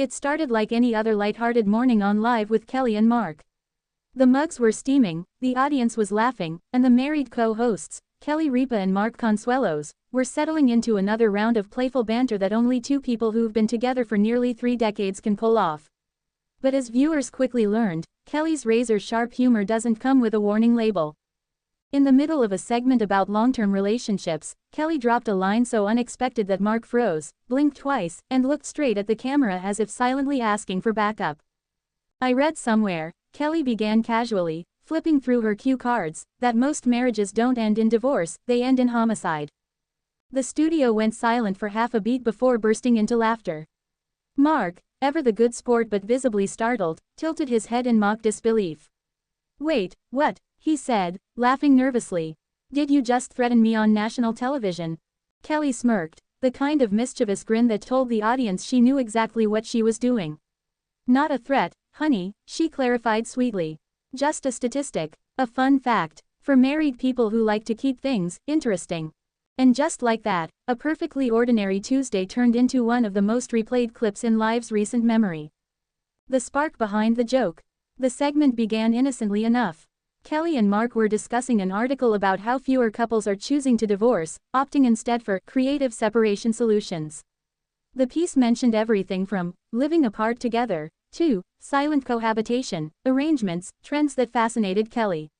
It started like any other lighthearted morning on Live with Kelly and Mark. The mugs were steaming, the audience was laughing, and the married co-hosts, Kelly Ripa and Mark Consuelos, were settling into another round of playful banter that only two people who've been together for nearly 3 decades can pull off. But as viewers quickly learned, Kelly's razor-sharp humor doesn't come with a warning label. In the middle of a segment about long-term relationships, Kelly dropped a line so unexpected that Mark froze, blinked twice, and looked straight at the camera as if silently asking for backup. "I read somewhere," Kelly began casually, flipping through her cue cards, "that most marriages don't end in divorce, they end in homicide." The studio went silent for half a beat before bursting into laughter. Mark, ever the good sport but visibly startled, tilted his head in mock disbelief. "Wait, what?" he said, laughing nervously. "Did you just threaten me on national television?" Kelly smirked, the kind of mischievous grin that told the audience she knew exactly what she was doing. "Not a threat, honey," she clarified sweetly. "Just a statistic, a fun fact, for married people who like to keep things interesting." And just like that, a perfectly ordinary Tuesday turned into one of the most replayed clips in Live's recent memory. The spark behind the joke. The segment began innocently enough. Kelly and Mark were discussing an article about how fewer couples are choosing to divorce, opting instead for creative separation solutions. The piece mentioned everything from living apart together to silent cohabitation, arrangements, trends that fascinated Kelly.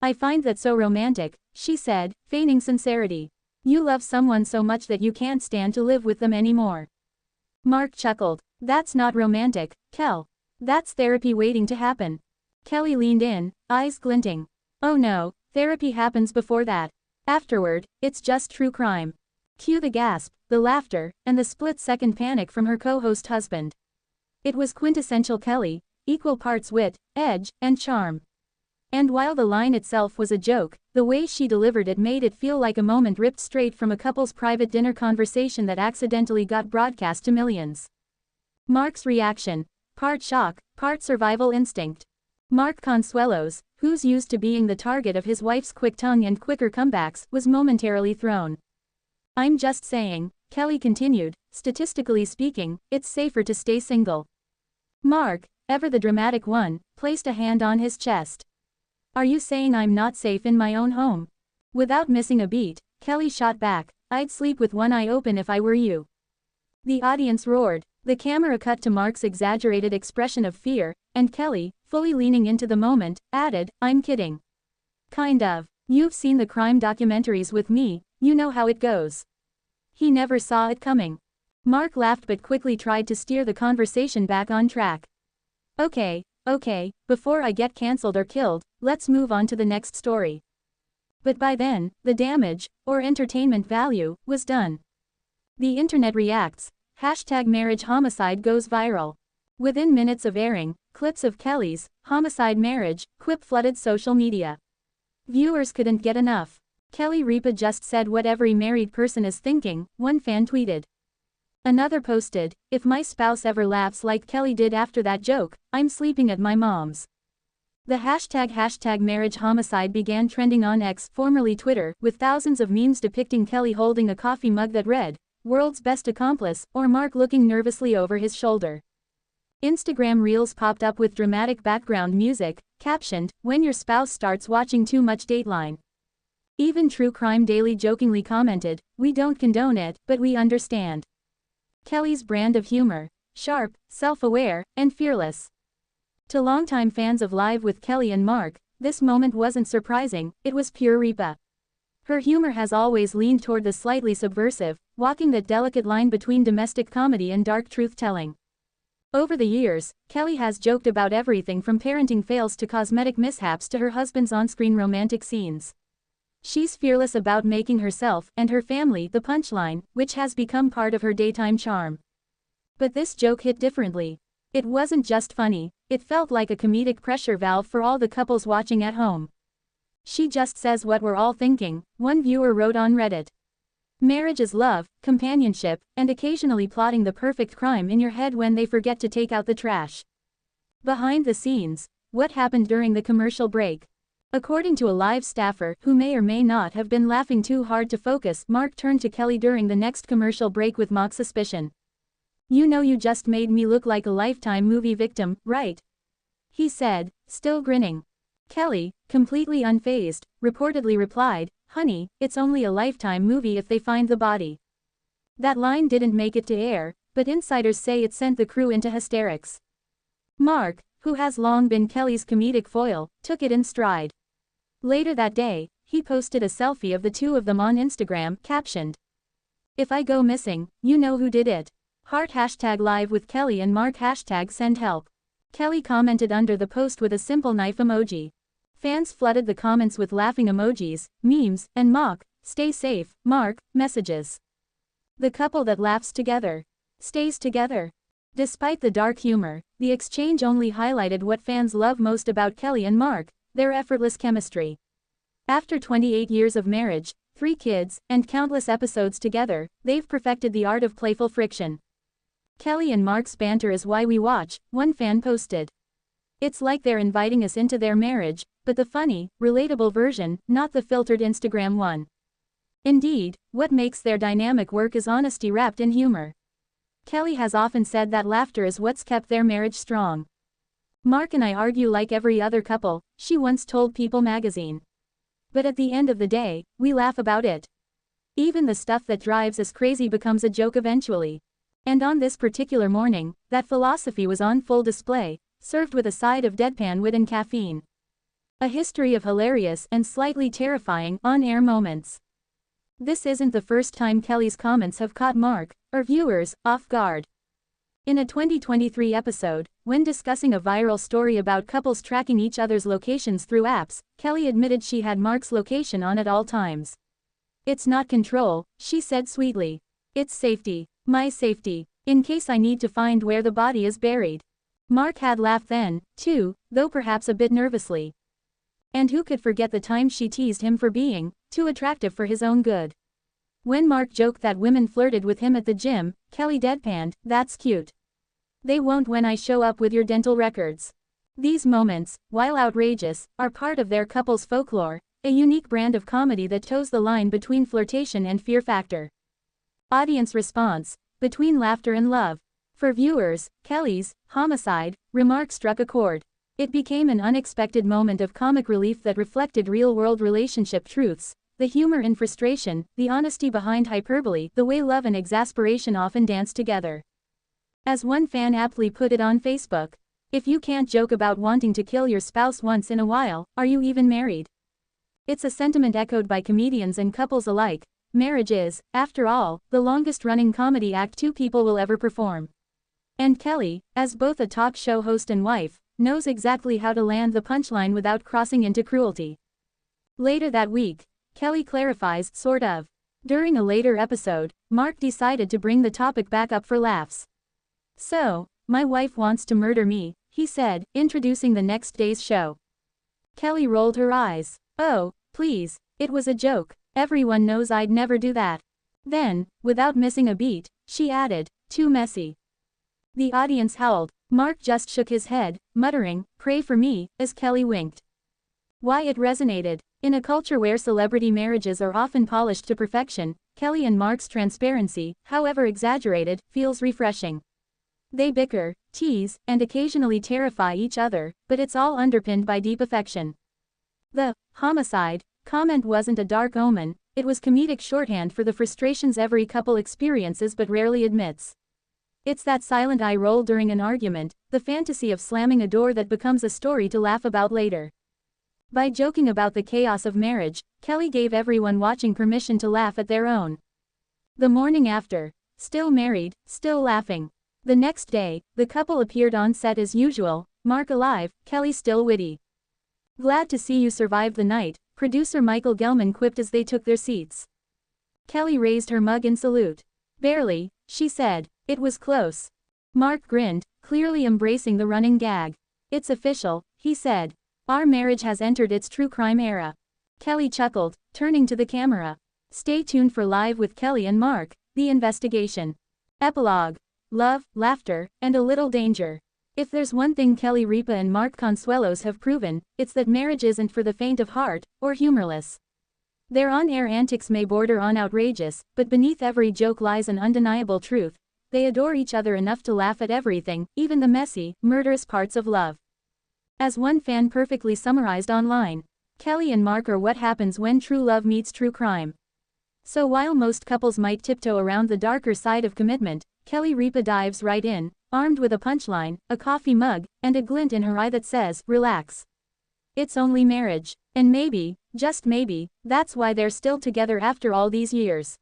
"I find that so romantic," she said, feigning sincerity. "You love someone so much that you can't stand to live with them anymore." Mark chuckled. "That's not romantic, Kel. That's therapy waiting to happen." Kelly leaned in, eyes glinting. "Oh no, therapy happens before that. Afterward, it's just true crime." Cue the gasp, the laughter, and the split-second panic from her co-host husband. It was quintessential Kelly, equal parts wit, edge, and charm. And while the line itself was a joke, the way she delivered it made it feel like a moment ripped straight from a couple's private dinner conversation that accidentally got broadcast to millions. Mark's reaction. Part shock, part survival instinct. Mark Consuelos, who's used to being the target of his wife's quick tongue and quicker comebacks, was momentarily thrown. "I'm just saying," Kelly continued, "statistically speaking, it's safer to stay single." Mark, ever the dramatic one, placed a hand on his chest. "Are you saying I'm not safe in my own home?" Without missing a beat, Kelly shot back, "I'd sleep with one eye open if I were you." The audience roared. The camera cut to Mark's exaggerated expression of fear, and Kelly, fully leaning into the moment, added, "I'm kidding. Kind of. You've seen the crime documentaries with me, you know how it goes." He never saw it coming. Mark laughed but quickly tried to steer the conversation back on track. Okay, before I get cancelled or killed, let's move on to the next story." But by then, the damage, or entertainment value, was done. The internet reacts. #marriage homicide goes viral. Within minutes of airing, clips of Kelly's homicide marriage quip flooded social media. Viewers couldn't get enough. "Kelly Ripa just said what every married person is thinking," one fan tweeted. Another posted, "If my spouse ever laughs like Kelly did after that joke, I'm sleeping at my mom's." The hashtag marriage homicide began trending on X, formerly Twitter, with thousands of memes depicting Kelly holding a coffee mug that read, "World's best accomplice," or Mark looking nervously over his shoulder. Instagram reels popped up with dramatic background music, captioned, "When your spouse starts watching too much Dateline." Even True Crime Daily jokingly commented, "We don't condone it, but we understand." Kelly's brand of humor. Sharp, self-aware, and fearless. To longtime fans of Live with Kelly and Mark, this moment wasn't surprising, it was pure Ripa. Her humor has always leaned toward the slightly subversive, walking that delicate line between domestic comedy and dark truth-telling. Over the years, Kelly has joked about everything from parenting fails to cosmetic mishaps to her husband's on-screen romantic scenes. She's fearless about making herself and her family the punchline, which has become part of her daytime charm. But this joke hit differently. It wasn't just funny, it felt like a comedic pressure valve for all the couples watching at home. "She just says what we're all thinking," one viewer wrote on Reddit. "Marriage is love, companionship, and occasionally plotting the perfect crime in your head when they forget to take out the trash." Behind the scenes. What happened during the commercial break? According to a Live staffer who may or may not have been laughing too hard to focus, Mark turned to Kelly during the next commercial break with mock suspicion. You know you just made me look like a Lifetime movie victim, right? He said, still grinning. Kelly, completely unfazed, reportedly replied, honey, it's only a Lifetime movie if they find the body. That line didn't make it to air, but insiders say it sent the crew into hysterics. Mark, who has long been Kelly's comedic foil, took it in stride. Later that day, he posted a selfie of the two of them on Instagram, captioned, "If I go missing, you know who did it. Heart #live with Kelly and Mark #send help." Kelly commented under the post with a simple knife emoji. Fans flooded the comments with laughing emojis, memes, and mock, "Stay safe, Mark," messages. The couple that laughs together stays together. Despite the dark humor, the exchange only highlighted what fans love most about Kelly and Mark, their effortless chemistry. After 28 years of marriage, 3 kids, and countless episodes together, they've perfected the art of playful friction. Kelly and Mark's banter is why we watch, one fan posted. It's like they're inviting us into their marriage, but the funny, relatable version, not the filtered Instagram one. Indeed, what makes their dynamic work is honesty wrapped in humor. Kelly has often said that laughter is what's kept their marriage strong. Mark and I argue like every other couple, she once told People magazine. But at the end of the day, we laugh about it. Even the stuff that drives us crazy becomes a joke eventually. And on this particular morning, that philosophy was on full display, served with a side of deadpan wit and caffeine. A history of hilarious and slightly terrifying on-air moments. This isn't the first time Kelly's comments have caught Mark, or viewers, off guard. In a 2023 episode, when discussing a viral story about couples tracking each other's locations through apps, Kelly admitted she had Mark's location on at all times. "It's not control," she said sweetly. "It's safety. My safety. In case I need to find where the body is buried." Mark had laughed then, too, though perhaps a bit nervously. And who could forget the time she teased him for being too attractive for his own good? When Mark joked that women flirted with him at the gym, Kelly deadpanned, "That's cute. They won't when I show up with your dental records." These moments, while outrageous, are part of their couple's folklore, a unique brand of comedy that toes the line between flirtation and fear factor. Audience response: between laughter and love. For viewers, Kelly's homicide remark struck a chord. It became an unexpected moment of comic relief that reflected real-world relationship truths, the humor in frustration, the honesty behind hyperbole, the way love and exasperation often dance together. As one fan aptly put it on Facebook, "If you can't joke about wanting to kill your spouse once in a while, are you even married?" It's a sentiment echoed by comedians and couples alike. Marriage is, after all, the longest-running comedy act two people will ever perform. And Kelly, as both a talk show host and wife, knows exactly how to land the punchline without crossing into cruelty. Later that week, Kelly clarifies, sort of. During a later episode, Mark decided to bring the topic back up for laughs. "So, my wife wants to murder me," he said, introducing the next day's show. Kelly rolled her eyes. "Oh, please, it was a joke. Everyone knows I'd never do that." Then, without missing a beat, she added, "Too messy." The audience howled. Mark just shook his head, muttering, "Pray for me," as Kelly winked. Why it resonated. In a culture where celebrity marriages are often polished to perfection, Kelly and Mark's transparency, however exaggerated, feels refreshing. They bicker, tease, and occasionally terrify each other, but it's all underpinned by deep affection. The homicide comment wasn't a dark omen, it was comedic shorthand for the frustrations every couple experiences but rarely admits. It's that silent eye roll during an argument, the fantasy of slamming a door that becomes a story to laugh about later. By joking about the chaos of marriage, Kelly gave everyone watching permission to laugh at their own. The morning after, still married, still laughing. The next day, the couple appeared on set as usual, Mark alive, Kelly still witty. "Glad to see you survived the night," producer Michael Gelman quipped as they took their seats. Kelly raised her mug in salute. "Barely," she said. "It was close." Mark grinned, clearly embracing the running gag. "It's official," he said. "Our marriage has entered its true crime era." Kelly chuckled, turning to the camera. Stay tuned for Live with Kelly and Mark, The Investigation. Epilogue. Love, laughter, and a little danger. If there's one thing Kelly Ripa and Mark Consuelos have proven, it's that marriage isn't for the faint of heart, or humorless. Their on-air antics may border on outrageous, but beneath every joke lies an undeniable truth. they adore each other enough to laugh at everything, even the messy, murderous parts of love. As one fan perfectly summarized online, Kelly and Mark are what happens when true love meets true crime. So while most couples might tiptoe around the darker side of commitment, Kelly Ripa dives right in, armed with a punchline, a coffee mug, and a glint in her eye that says, "Relax. It's only marriage." And maybe, just maybe, that's why they're still together after all these years.